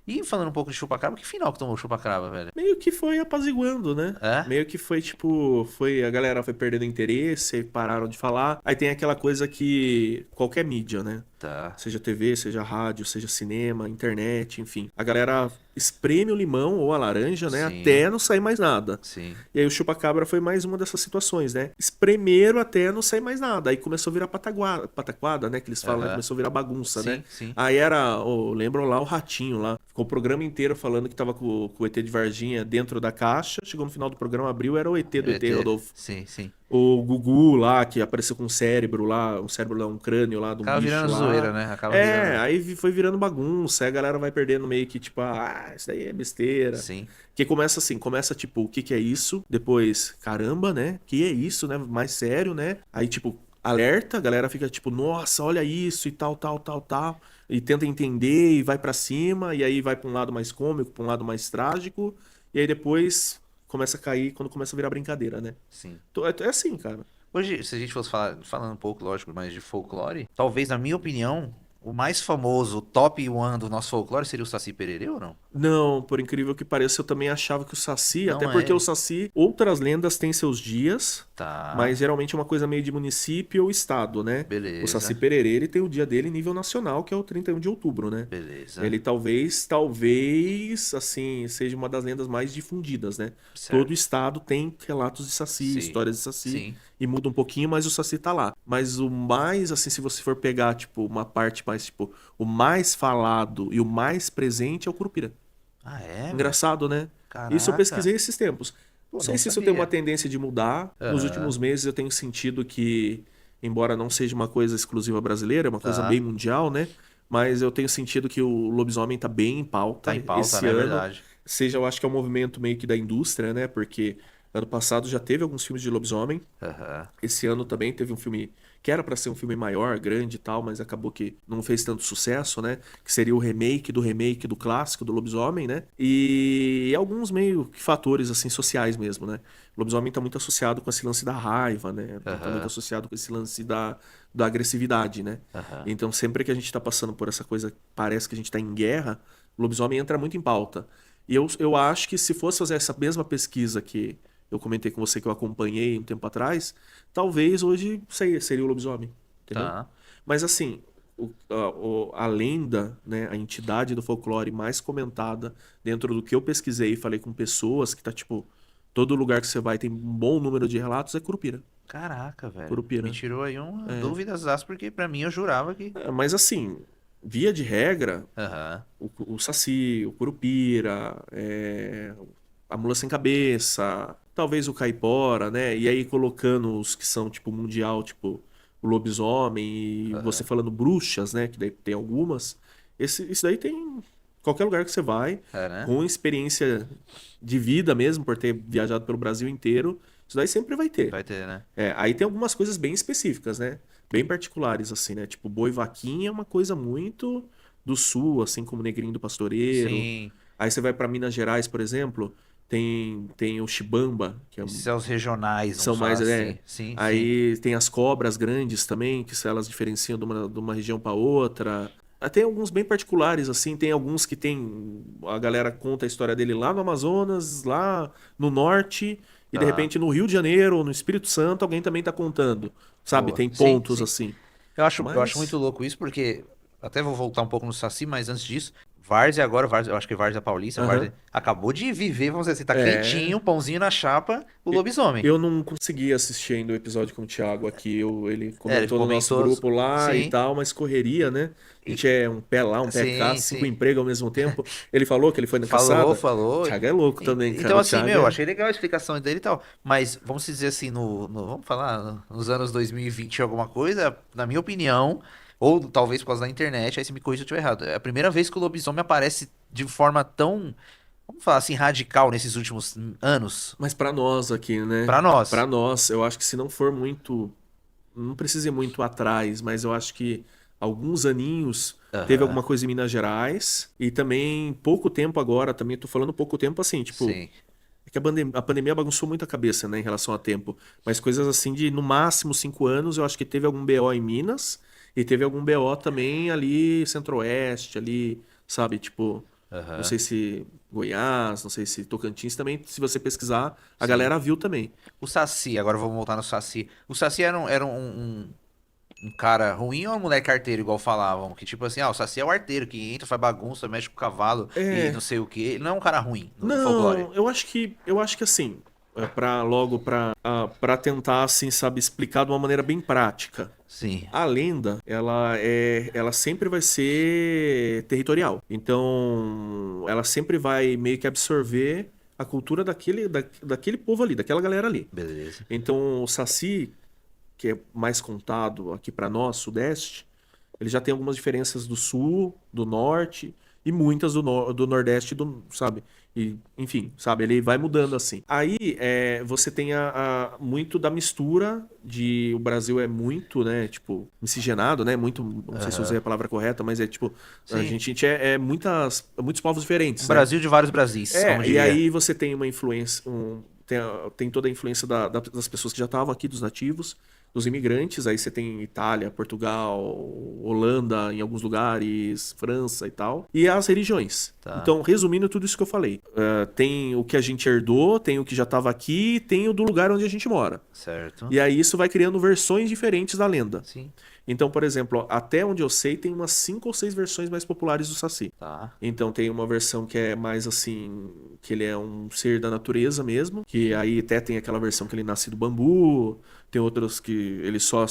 E falando um pouco de chupacabra, que final que tomou o chupacabra, velho? Meio que foi apaziguando, né? É? Meio que foi tipo, a galera foi perdendo interesse, pararam de falar. Aí tem aquela coisa que qualquer mídia, né? Tá. Seja TV, seja rádio, seja cinema, internet, enfim. A galera espreme o limão ou a laranja, né? Sim, Até não sair mais nada. sim. E aí o chupa-cabra foi mais uma dessas situações, né? Espremeram até não sair mais nada. Aí começou a virar pataquada, né? Que eles falam, né? Aham. Começou a virar bagunça, né? Sim, sim. Aí era, lembram lá o ratinho lá. Ficou o programa inteiro falando que tava com o ET de Varginha dentro da caixa. Chegou no final do programa, abriu, era o ET do ET, ET. Rodolfo. Sim, sim. O Gugu lá, que apareceu com um cérebro lá, um cérebro lá, um crânio lá de um Acaba bicho virando zoeira, lá. né? Acaba É, virando. aí foi virando bagunça, aí a galera vai perdendo meio que tipo, isso daí é besteira. Sim. Que começa assim, começa tipo, o que que é isso? Depois, caramba, né? Que é isso, né? Mais sério, né? Aí tipo, alerta, a galera fica tipo, nossa, olha isso e tal, tal, tal, tal. E tenta entender e vai pra cima, e aí vai pra um lado mais cômico, pra um lado mais trágico, e aí depois começa a cair quando começa a virar brincadeira, né? Sim. É assim, cara. Hoje, se a gente fosse falar, falando um pouco, lógico, mais de folclore, talvez, na minha opinião, o mais famoso, o top one do nosso folclore seria o Saci Pererê ou não? Não, por incrível que pareça, eu também achava que o Saci, até Não porque o é. Saci, outras lendas têm seus dias, Tá. mas geralmente é uma coisa meio de município ou estado, né? O Saci Beleza. Pererê, ele tem o dia dele em nível nacional, que é o 31 de outubro, né? Beleza. Ele talvez, assim, seja uma das lendas mais difundidas, né? Todo Certo. estado tem relatos de Saci, Sim. histórias de Saci, Sim. e muda um pouquinho, mas o Saci tá lá. Mas o mais, assim, se você for pegar, tipo, uma parte mais, tipo, o mais falado e o mais presente é o Curupira. Ah, é, velho? Engraçado, né? Isso eu Caraca. pesquisei esses tempos. Não Pô, sei não se isso tem uma sabia. tendência de mudar. Nos Aham. últimos meses eu tenho sentido que, embora não seja uma coisa exclusiva brasileira, é uma coisa bem Tá. mundial, né? Mas eu tenho sentido que o lobisomem tá bem em Tá pauta em pauta, esse né? É ano. verdade. Seja, eu acho que é um movimento meio que da indústria, né? Porque ano passado já teve alguns filmes de lobisomem. Aham. Esse ano também teve um filme que era para ser um filme maior, grande e tal, mas acabou que não fez tanto sucesso, né? Que seria o remake do clássico do Lobisomem, né? E alguns meio que fatores assim sociais mesmo, né? O Lobisomem tá muito associado com esse lance da raiva, né? Tá muito Aham. associado com esse lance da agressividade, né? Aham. Então sempre que a gente tá passando por essa coisa, parece que a gente tá em guerra, o Lobisomem entra muito em pauta. E eu acho que se fosse fazer essa mesma pesquisa que eu comentei com você que eu acompanhei um tempo atrás, talvez hoje seria o lobisomem, entendeu? Tá. Mas assim, a lenda, né, a entidade do folclore mais comentada dentro do que eu pesquisei e falei com pessoas que tá tipo, todo lugar que você vai tem um bom número de relatos é Curupira. Caraca, velho. Me Curupira. tirou aí uma É. dúvidas, porque pra mim eu jurava que. Mas assim, via de regra, Aham. o Saci, o Curupira, a Mula Sem Cabeça, talvez o Caipora, né? E aí colocando os que são tipo mundial, tipo o Lobisomem e você Aham. falando bruxas, né? Que daí tem algumas. Isso daí tem em qualquer lugar que você vai, É, né? com experiência de vida mesmo, por ter viajado pelo Brasil inteiro. Isso daí sempre vai ter. Vai ter, né? Aí tem algumas coisas bem específicas, né? Bem particulares, assim, né? Tipo, boi vaquinha é uma coisa muito do sul, assim como Negrinho do Pastoreiro. Sim. Aí você vai para Minas Gerais, por exemplo, tem o Chibamba, Esses são os regionais, vamos são falar mais, assim. Sim, sim. Aí tem as cobras grandes também, que elas diferenciam de uma região para outra. Tem alguns bem particulares, assim, tem alguns que tem. A galera conta a história dele lá no Amazonas, lá no norte, e de Tá. repente no Rio de Janeiro, ou no Espírito Santo, alguém também tá contando. Sabe? Boa. Tem Sim, pontos sim. assim. Eu acho muito Mas. louco isso, porque até vou voltar um pouco no Saci, mas antes disso, Várzea agora, Várzea, eu acho que Várzea Paulista, Aham. Várzea acabou de viver, vamos dizer assim, tá É. quentinho, pãozinho na chapa, o E- lobisomem. Eu não consegui assistir ainda o episódio com o Thiago aqui. Ele É, ele comentou no nosso comentou, grupo lá e sim, tal, mas correria, né? A e- gente é um pé lá, um pé cá, sim, 5 sim. empregos ao mesmo tempo. Ele falou que ele foi na Falou, caçada. O falou. Thiago é louco também, cara. Então, O assim, Thiago meu, é. achei legal a explicação dele e tal. Mas, vamos dizer assim, vamos falar, nos anos 2020 alguma coisa, na minha opinião, ou talvez por causa da internet, aí você me corrija se eu estiver errado. É a primeira vez que o lobisomem aparece de forma tão, vamos falar assim, radical nesses últimos anos. Mas pra nós aqui, né? Pra Pra nós. nós, eu acho que se não for muito. Não precisa ir muito atrás, mas eu acho que alguns aninhos teve Aham, alguma coisa em Minas Gerais. E também pouco tempo agora, também tô falando pouco tempo assim, tipo. sim. É que a pandemia bagunçou muito a cabeça, né, em relação a tempo. Mas coisas assim de, no máximo, 5 anos, eu acho que teve algum BO em Minas e teve algum BO também ali Centro-Oeste, ali, sabe? Tipo. Não Aham. sei se Goiás, não sei se Tocantins também, se você pesquisar, a Sim. galera viu também. O Saci, agora vamos voltar no Saci. O Saci um cara ruim ou uma mulher carteiro, igual falavam? Que tipo assim, o Saci é o arteiro que entra, faz bagunça, mexe com o cavalo e É, não sei o quê. Ele não é um cara ruim no folclore. não, eu acho que assim, para tentar assim, sabe, explicar de uma maneira bem prática. Sim, A lenda, ela sempre vai ser territorial. Então, ela sempre vai meio que absorver a cultura daquele povo ali, daquela galera ali. beleza. Então, o Saci, que é mais contado aqui para nós, Sudeste, ele já tem algumas diferenças do Sul, do Norte e muitas do Nordeste, sabe? E, enfim, sabe? Ele vai mudando assim. Aí você tem muito da mistura de. O Brasil é muito, né? Tipo, miscigenado, né? Muito. Não sei se eu usei Aham. a palavra correta, mas é tipo. A Sim. gente muitos povos Um diferentes, né? Brasil de vários Brasis, como E diria. aí você tem uma influência, tem toda a influência das pessoas que já estavam aqui, dos nativos, dos imigrantes. Aí você tem Itália, Portugal, Holanda em alguns lugares, França e tal. E as religiões. Tá, Então, resumindo tudo isso que eu falei, tem o que a gente herdou, tem o que já estava aqui, tem o do lugar onde a gente mora. certo. E aí isso vai criando versões diferentes da lenda. Sim, Então, por exemplo, até onde eu sei, tem umas 5 ou 6 versões mais populares do Saci. tá. Então tem uma versão que é mais assim, que ele é um ser da natureza mesmo, que aí até tem aquela versão que ele nasce do bambu, tem outros que ele só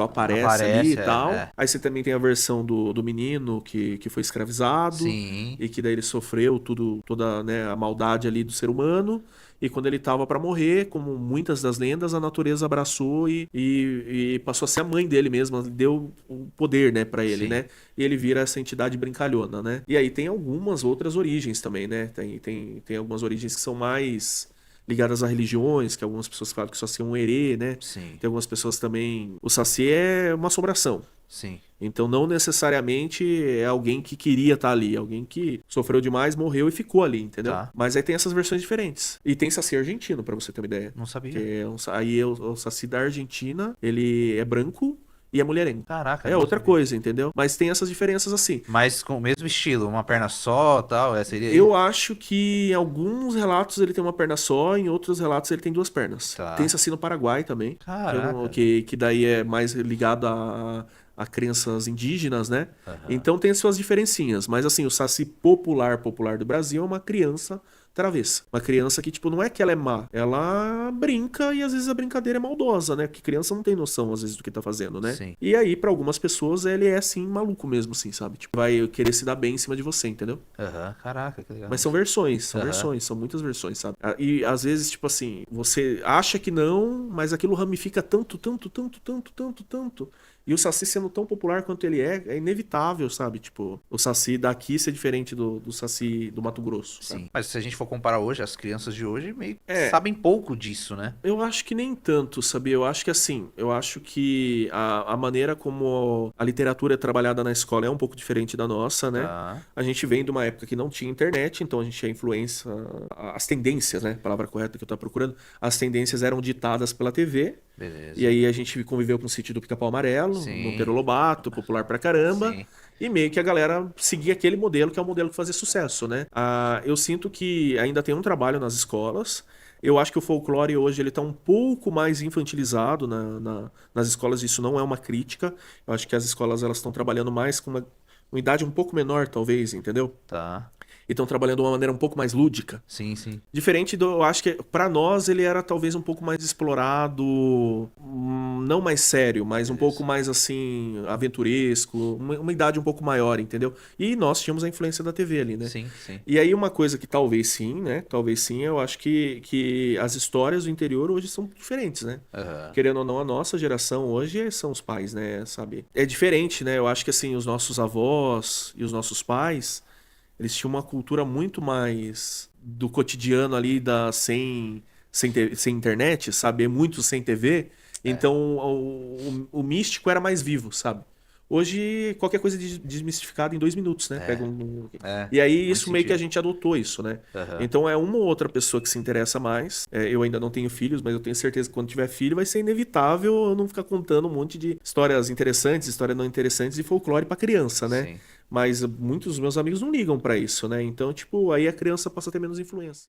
aparece ali e Aparece, tal. Aí você também tem a versão do menino que foi escravizado Sim, e que daí ele sofreu toda, né, a maldade ali do ser humano. E quando ele estava para morrer, como muitas das lendas, a natureza abraçou e passou a ser a mãe dele mesma, deu o poder, né, para ele, sim. né? E ele vira essa entidade brincalhona, né? E aí tem algumas outras origens também, né? Tem algumas origens que são mais ligadas a religiões, que algumas pessoas falam que só Saci é um herê, né? Sim, Tem algumas pessoas também. O Saci é uma assombração. sim. Então não necessariamente é alguém que queria estar ali, alguém que sofreu demais, morreu e ficou ali, entendeu? Tá. Mas aí tem essas versões diferentes. E tem Saci argentino, pra você ter uma ideia. Não Que sabia. aí o Saci da Argentina, ele é branco e é mulherengo. Caraca, É não outra sabia. coisa, entendeu? Mas tem essas diferenças assim. Mas com o mesmo estilo, uma perna só, tal, seria aí? Eu acho que em alguns relatos ele tem uma perna só, em outros relatos ele tem duas pernas. Tem Tá. Saci no Paraguai também, que, eu não- Caraca. que daí é mais ligado a crenças indígenas, né? Aham. Então tem suas diferencinhas, mas assim, o Saci popular do Brasil é uma criança travessa. Uma criança que, tipo, não é que ela é má, ela brinca e às vezes a brincadeira é maldosa, né? Porque criança não tem noção, às vezes, do que tá fazendo, né? Sim. E aí, pra algumas pessoas, ele é, assim, maluco mesmo, assim, sabe? Tipo, vai querer se dar bem em cima de você, entendeu? Aham. Caraca, que legal. Mas são versões, são Aham. versões, são muitas versões, sabe? E às vezes, tipo assim, você acha que não, mas aquilo ramifica tanto, tanto, tanto, tanto, tanto, tanto. E o Saci sendo tão popular quanto ele é inevitável, sabe? Tipo, o Saci daqui ser diferente do Saci do Mato Grosso, sabe? Sim. Mas se a gente for comparar hoje, as crianças de hoje meio que É, sabem pouco disso, né? eu acho que nem tanto, sabia? Eu acho que assim, eu acho que a maneira como a literatura é trabalhada na escola é um pouco diferente da nossa, né? Tá. A gente vem de uma época que não tinha internet, então a gente tinha influência, as tendências, né? Palavra correta que eu tô procurando. As tendências eram ditadas pela TV, e Beleza. aí a gente conviveu com o Sítio do Pica-Pau Amarelo, Monteiro Sim. Lobato, popular pra caramba. Sim. E meio que a galera seguia aquele modelo que é o modelo que fazia sucesso, né? Eu sinto que ainda tem um trabalho nas escolas. Eu acho que o folclore hoje ele tá um pouco mais infantilizado nas escolas. Isso não é uma crítica. Eu acho que as escolas elas estão trabalhando mais com uma idade um pouco menor, talvez, entendeu? Tá. E estão trabalhando de uma maneira um pouco mais lúdica. Sim, sim. Diferente do, eu acho que pra nós ele era talvez um pouco mais explorado, não mais sério, mas um pouco Beleza. mais assim, aventuresco, uma idade um pouco maior, entendeu? E nós tínhamos a influência da TV ali, né? Sim, sim. E aí uma coisa que talvez sim, né? Talvez sim, eu acho que as histórias do interior hoje são diferentes, né? Aham. Querendo ou não, a nossa geração hoje são os pais, né? Sabe? É diferente, né? Eu acho que assim, os nossos avós e os nossos pais eles tinham uma cultura muito mais do cotidiano ali sem internet, sabe? Muito sem TV. É. Então o místico era mais vivo, sabe? Hoje, qualquer coisa é desmistificada em 2 minutos, né? Pega É. um... É. E aí, Muito isso meio que a sentido. gente adotou isso, né? Aham. Então, é uma ou outra pessoa que se interessa mais. Eu ainda não tenho filhos, mas eu tenho certeza que quando tiver filho vai ser inevitável eu não ficar contando um monte de histórias interessantes, histórias não interessantes e folclore pra criança, né? Sim. Mas muitos dos meus amigos não ligam pra isso, né? Então, tipo, aí a criança passa a ter menos influência.